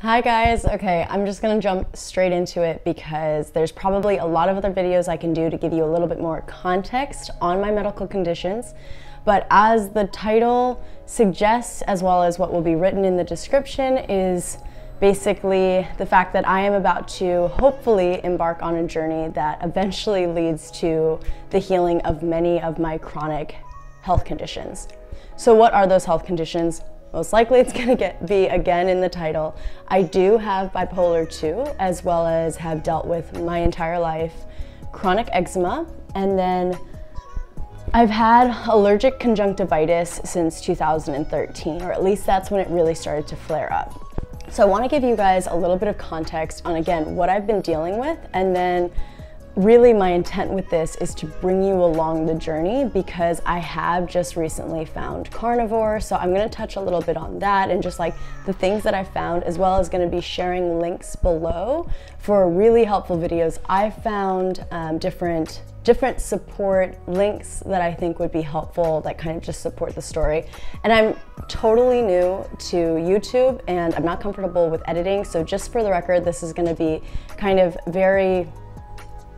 Hi guys, okay, I'm just gonna jump straight into it because there's probably a lot of other videos I can do to give you a little bit more context on my medical conditions. But as the title suggests, as well as what will be written in the description, is basically the fact that I am about to hopefully embark on a journey that eventually leads to the healing of many of my chronic health conditions. So what are those health conditions? Most likely it's going to be again in the title. I do have bipolar 2, as well as have dealt with my entire life chronic eczema, and then I've had allergic conjunctivitis since 2013, or at least that's when it really started to flare up. So I want to give you guys a little bit of context on, again, what I've been dealing with, and then really my intent with this is to bring you along the journey because I have just recently found Carnivore. So I'm going to touch a little bit on that and just like the things that I found, as well as going to be sharing links below for really helpful videos. I found different support links that I think would be helpful, that kind of just support the story. And I'm totally new to YouTube and I'm not comfortable with editing. So just for the record, this is going to be kind of very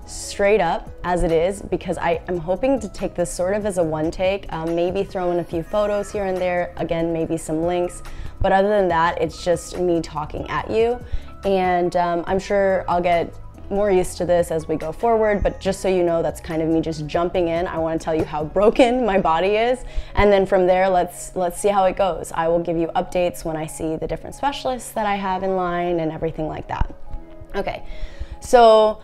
straight up as it is, because I am hoping to take this sort of as a one take, maybe throw in a few photos here and there, again, maybe some links, but other than that, it's just me talking at you. And I'm sure I'll get more used to this as we go forward, but just so you know, that's kind of me just jumping in. I want to tell you how broken my body is, and then from there, let's see how it goes. I will give you updates when I see the different specialists that I have in line and everything like that. Okay, so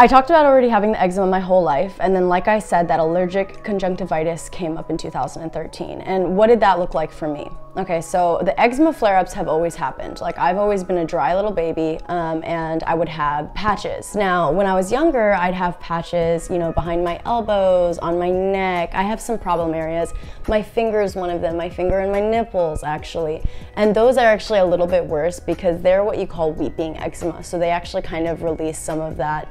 I talked about already having the eczema my whole life, and then like I said, that allergic conjunctivitis came up in 2013. And what did that look like for me? Okay, so the eczema flare-ups have always happened. Like, I've always been a dry little baby, and I would have patches. Now, when I was younger, I'd have patches, you know, behind my elbows, on my neck. I have some problem areas. My finger is one of them, my finger and my nipples, actually. And those are actually a little bit worse because they're what you call weeping eczema. So they actually kind of release some of that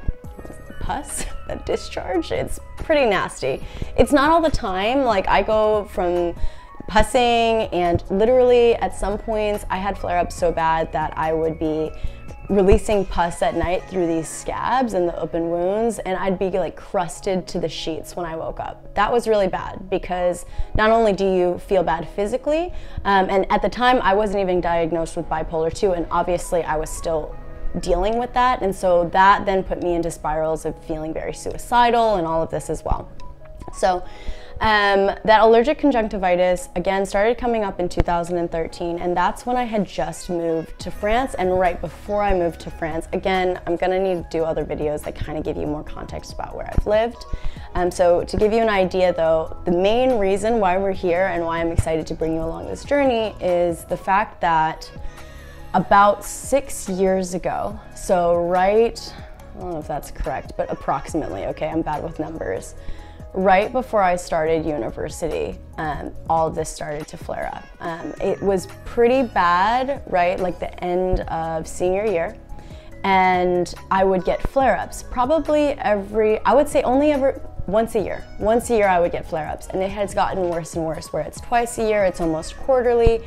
pus, that discharge. It's pretty nasty. It's not all the time. Like, I go from pussing, and literally at some points I had flare-ups so bad that I would be releasing pus at night through these scabs and the open wounds, and I'd be like crusted to the sheets when I woke up. That was really bad because not only do you feel bad physically, and at the time I wasn't even diagnosed with bipolar 2, and obviously I was still dealing with that, and so that then put me into spirals of feeling very suicidal and all of this as well. So that allergic conjunctivitis again started coming up in 2013, and that's when I had just moved to France. And right before I moved to France, again, I'm gonna need to do other videos that kind of give you more context about where I've lived. So to give you an idea though, the main reason why we're here and why I'm excited to bring you along this journey is the fact that about 6 years ago, so right, I don't know if that's correct, but approximately, okay, I'm bad with numbers. Right before I started university, all of this started to flare up. It was pretty bad, right, like the end of senior year, and I would get flare-ups probably I would say only ever once a year. Once a year I would get flare-ups, and it has gotten worse and worse, where it's twice a year, it's almost quarterly.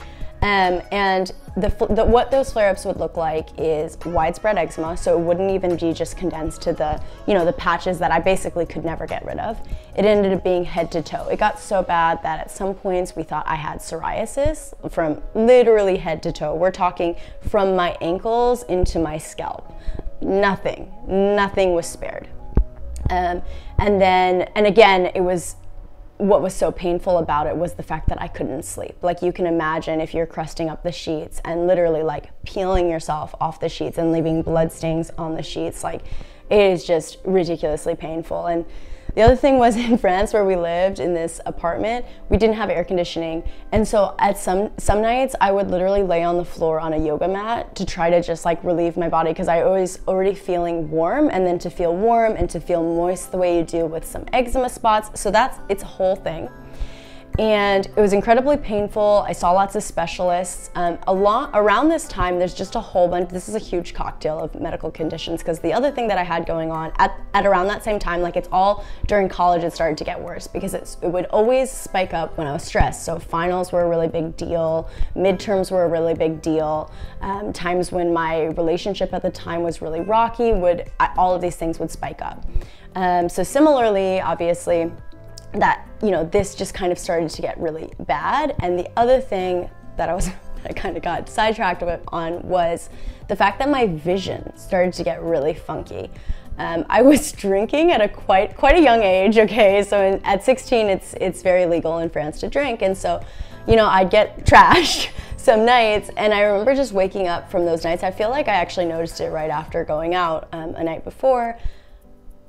And what those flare-ups would look like is widespread eczema, so it wouldn't even be just condensed to the, you know, the patches that I basically could never get rid of. It ended up being head to toe. It got so bad that at some points we thought I had psoriasis from literally head to toe. We're talking from my ankles into my scalp. Nothing was spared. And again, it was, what was so painful about it was the fact that I couldn't sleep. Like, you can imagine if you're crusting up the sheets and literally like peeling yourself off the sheets and leaving blood stains on the sheets, like, it is just ridiculously painful. And the other thing was, in France, where we lived in this apartment, we didn't have air conditioning. And so at some nights I would literally lay on the floor on a yoga mat to try to just like relieve my body, because I was already feeling warm, and then to feel warm and to feel moist the way you do with some eczema spots. So it's a whole thing. And it was incredibly painful. I saw lots of specialists. Around this time, there's just a whole bunch, this is a huge cocktail of medical conditions, because the other thing that I had going on at around that same time, like it's all during college, it started to get worse because it would always spike up when I was stressed. So finals were a really big deal, midterms were a really big deal, times when my relationship at the time was really rocky, all of these things would spike up. So similarly, obviously, that, you know, this just kind of started to get really bad. And the other thing that I kind of got sidetracked on was the fact that my vision started to get really funky. I was drinking at quite a young age, okay? So at 16, it's very legal in France to drink. And so, you know, I'd get trashed some nights, and I remember just waking up from those nights. I feel like I actually noticed it right after going out a night before.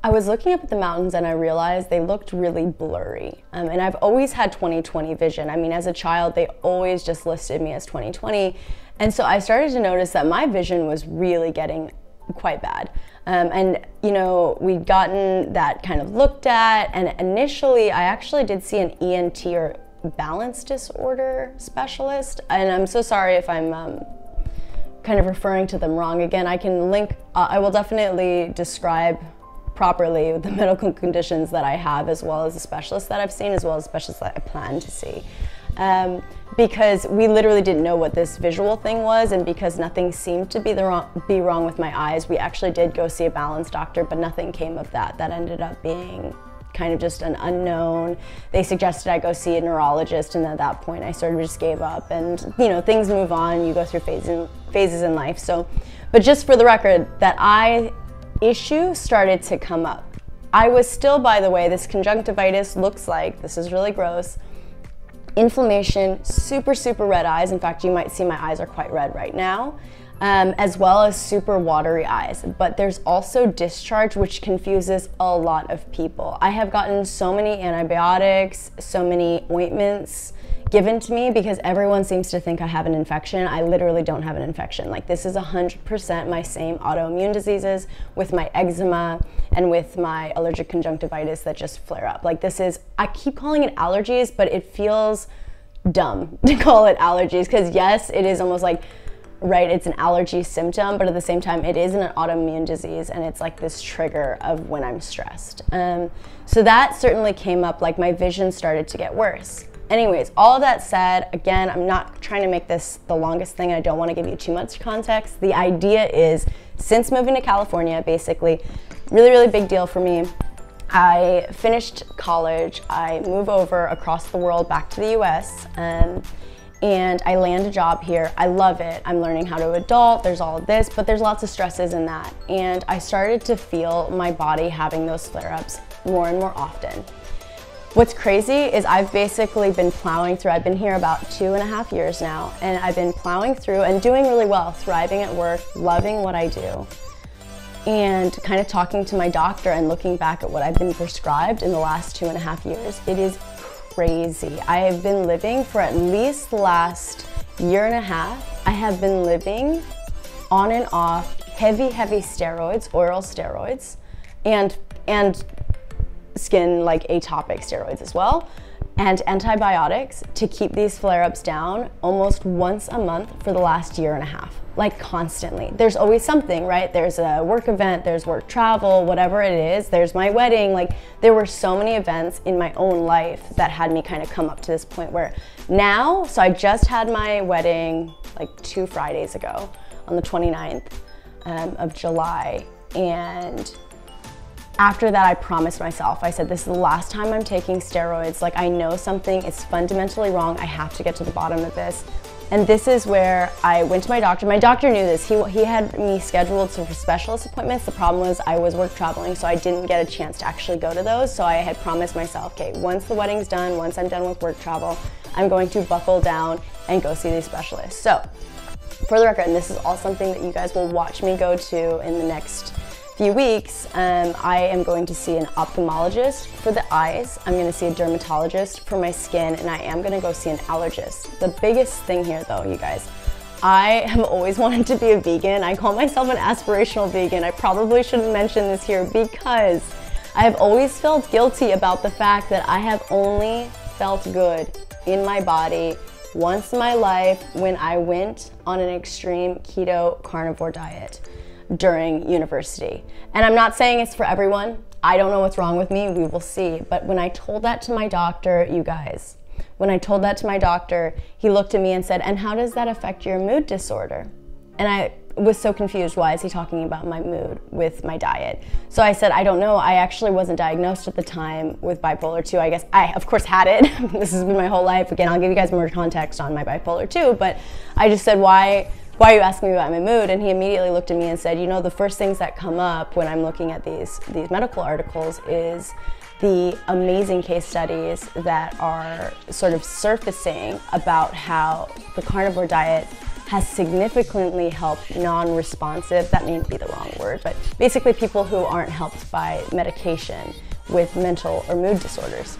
I was looking up at the mountains and I realized they looked really blurry. And I've always had 20/20 vision. I mean, as a child, they always just listed me as 20/20. And so I started to notice that my vision was really getting quite bad. And, you know, we'd gotten that kind of looked at. And initially, I actually did see an ENT or balance disorder specialist. And I'm so sorry if I'm kind of referring to them wrong. Again, I can link, I will definitely describe properly the medical conditions that I have, as well as the specialists that I've seen, as well as specialists that I plan to see. Because we literally didn't know what this visual thing was, and because nothing seemed to be wrong with my eyes, we actually did go see a balance doctor, but nothing came of that. That ended up being kind of just an unknown. They suggested I go see a neurologist, and at that point I sort of just gave up. And, you know, things move on, you go through phases in life. So, but just for the record, that issue started to come up. I was still, by the way, this conjunctivitis looks like, this is really gross, inflammation, super red eyes. In fact, you might see my eyes are quite red right now, as well as super watery eyes. But there's also discharge, which confuses a lot of people. I have gotten so many antibiotics, so many ointments given to me because everyone seems to think I have an infection. I literally don't have an infection. Like, this is 100% my same autoimmune diseases with my eczema and with my allergic conjunctivitis that just flare up. Like, this is, I keep calling it allergies, but it feels dumb to call it allergies because yes, it is almost like, right, it's an allergy symptom, but at the same time, it is an autoimmune disease, and it's like this trigger of when I'm stressed. So that certainly came up, like my vision started to get worse. Anyways, all of that said, again, I'm not trying to make this the longest thing. I don't want to give you too much context. The idea is, since moving to California, basically, really big deal for me. I finished college, I move over across the world back to the US, and I land a job here. I love it. I'm learning how to adult, there's all of this, but there's lots of stresses in that. And I started to feel my body having those flare-ups more and more often. What's crazy is I've basically been plowing through, I've been here about 2.5 years now, and I've been plowing through and doing really well, thriving at work, loving what I do, and kind of talking to my doctor and looking back at what I've been prescribed in the last 2.5 years. It is crazy. I have been living for at least the last 1.5 years. I have been living on and off heavy steroids, oral steroids, and skin, like atopic steroids as well, and antibiotics to keep these flare-ups down almost once a month for the last 1.5 years, like constantly. There's always something, right? There's a work event, there's work travel, whatever it is, there's my wedding. Like, there were so many events in my own life that had me kind of come up to this point where now, so I just had my wedding like 2 Fridays ago on the 29th of July, and after that, I promised myself, I said, this is the last time I'm taking steroids. Like, I know something is fundamentally wrong. I have to get to the bottom of this. And this is where I went to my doctor. My doctor knew this. He had me scheduled for specialist appointments. The problem was I was work traveling, so I didn't get a chance to actually go to those. So I had promised myself, okay, once the wedding's done, once I'm done with work travel, I'm going to buckle down and go see these specialists. So, for the record, and this is all something that you guys will watch me go to in the next few weeks, I am going to see an ophthalmologist for the eyes, I'm going to see a dermatologist for my skin, and I am going to go see an allergist. The biggest thing here though, you guys, I have always wanted to be a vegan. I call myself an aspirational vegan. I probably shouldn't mention this here because I have always felt guilty about the fact that I have only felt good in my body once in my life when I went on an extreme keto carnivore diet during university. And I'm not saying it's for everyone. I don't know what's wrong with me, we will see. But when I told that to my doctor, you guys, when I told that to my doctor, he looked at me and said, and how does that affect your mood disorder? And I was so confused, why is he talking about my mood with my diet? So I said, I don't know. I actually wasn't diagnosed at the time with bipolar 2. I guess I, of course, had it. This has been my whole life. Again, I'll give you guys more context on my bipolar 2, but I just said, why are you asking me about my mood? And he immediately looked at me and said, you know, the first things that come up when I'm looking at these medical articles is the amazing case studies that are sort of surfacing about how the carnivore diet has significantly helped non-responsive, that may be the wrong word, but basically people who aren't helped by medication with mental or mood disorders.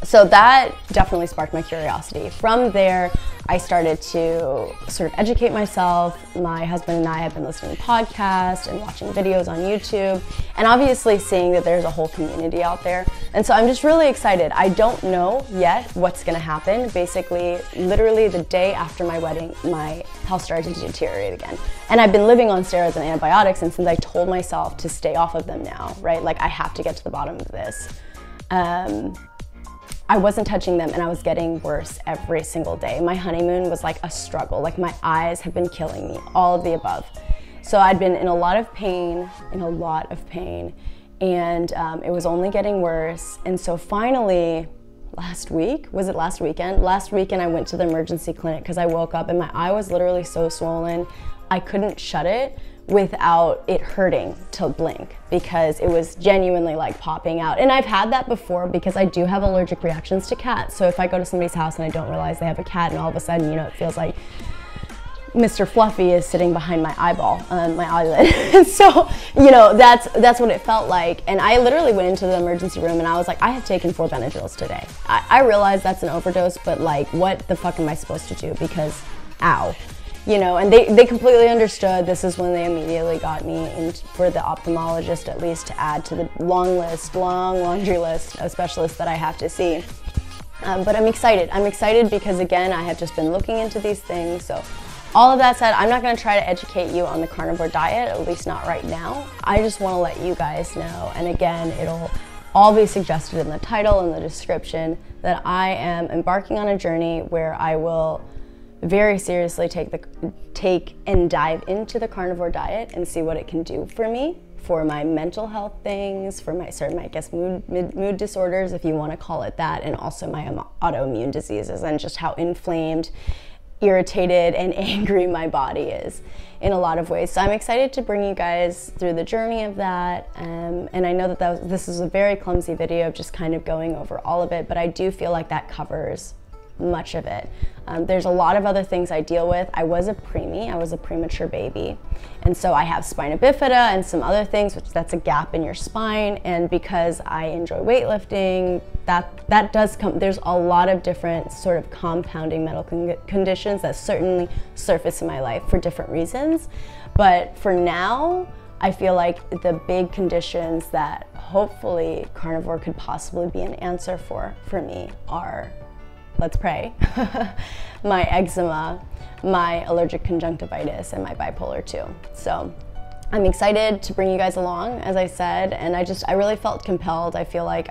So that definitely sparked my curiosity. From there, I started to sort of educate myself. My husband and I have been listening to podcasts and watching videos on YouTube, and obviously seeing that there's a whole community out there. And so I'm just really excited. I don't know yet what's gonna happen. Basically, literally the day after my wedding, my health started to deteriorate again. And I've been living on steroids and antibiotics, and since I told myself to stay off of them now, right? Like I have to get to the bottom of this. I wasn't touching them and I was getting worse every single day. My honeymoon was like a struggle. Like my eyes have been killing me, all of the above. So I'd been in a lot of pain, and it was only getting worse. And so finally, last weekend I went to the emergency clinic because I woke up and my eye was literally so swollen, I couldn't shut it without it hurting to blink because it was genuinely like popping out. And I've had that before because I do have allergic reactions to cats. So if I go to somebody's house and I don't realize they have a cat, and all of a sudden, you know, it feels like Mr. Fluffy is sitting behind my eyeball, my eyelid. So, you know, that's what it felt like. And I literally went into the emergency room and I was like, I have taken 4 Benadryls today. I realize that's an overdose, but like, what the fuck am I supposed to do? Because, ow. You know, and they completely understood. This is when they immediately got me in for the ophthalmologist, at least, to add to the long laundry list of specialists that I have to see. But I'm excited. I'm excited because, again, I have just been looking into these things. So all of that said, I'm not going to try to educate you on the carnivore diet, at least not right now. I just want to let you guys know, and again, it'll all be suggested in the title and the description, that I am embarking on a journey where I will very seriously take and dive into the carnivore diet and see what it can do for me, for my mental health things, for my certain, I guess, mood disorders, if you want to call it that, and also my autoimmune diseases, and just how inflamed, irritated, and angry my body is in a lot of ways. So I'm excited to bring you guys through the journey of that, and I know that this is a very clumsy video of just kind of going over all of it, but I do feel like that covers much of it. There's a lot of other things I deal with. I was a preemie, I was a premature baby, and so I have spina bifida and some other things, which that's a gap in your spine, and because I enjoy weightlifting, that does come, there's a lot of different sort of compounding medical conditions that certainly surface in my life for different reasons. But for now, I feel like the big conditions that hopefully carnivore could possibly be an answer for me are, let's pray, my eczema, my allergic conjunctivitis, and my bipolar 2. So I'm excited to bring you guys along, as I said, and I really felt compelled. I feel like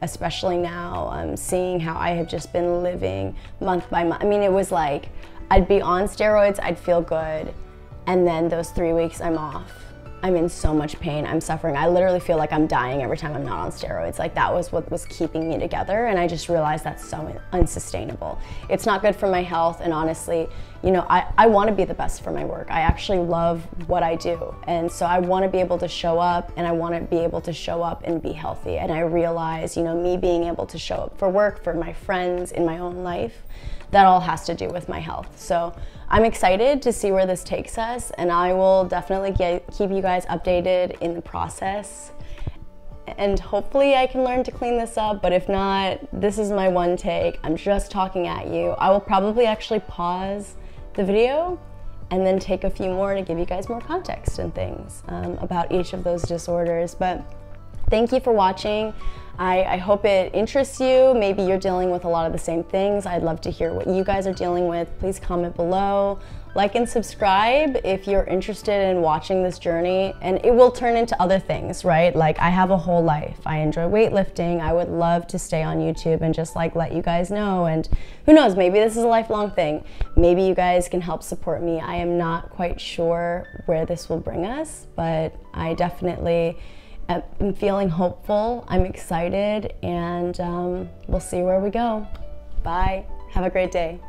especially now, seeing how I have just been living month by month. I mean, it was like, I'd be on steroids, I'd feel good, and then those 3 weeks I'm off. I'm in so much pain, I'm suffering. I literally feel like I'm dying every time I'm not on steroids. Like, that was what was keeping me together, and I just realized that's so unsustainable. It's not good for my health, and honestly, you know, I want to be the best for my work. I actually love what I do, and so I want to be able to show up, and I want to be able to show up and be healthy. And I realize, you know, me being able to show up for work, for my friends, in my own life, that all has to do with my health. So I'm excited to see where this takes us, and I will definitely keep you guys updated in the process. And hopefully I can learn to clean this up, but if not, this is my one take. I'm just talking at you. I will probably actually pause the video and then take a few more to give you guys more context and things about each of those disorders. But Thank you for watching. I hope it interests you. Maybe you're dealing with a lot of the same things. I'd love to hear what you guys are dealing with. Please comment below. Like and subscribe if you're interested in watching this journey, and it will turn into other things, right? Like, I have a whole life. I enjoy weightlifting. I would love to stay on YouTube and just like let you guys know, and who knows, maybe this is a lifelong thing. Maybe you guys can help support me. I am not quite sure where this will bring us, but I definitely am feeling hopeful. I'm excited, and we'll see where we go. Bye. Have a great day.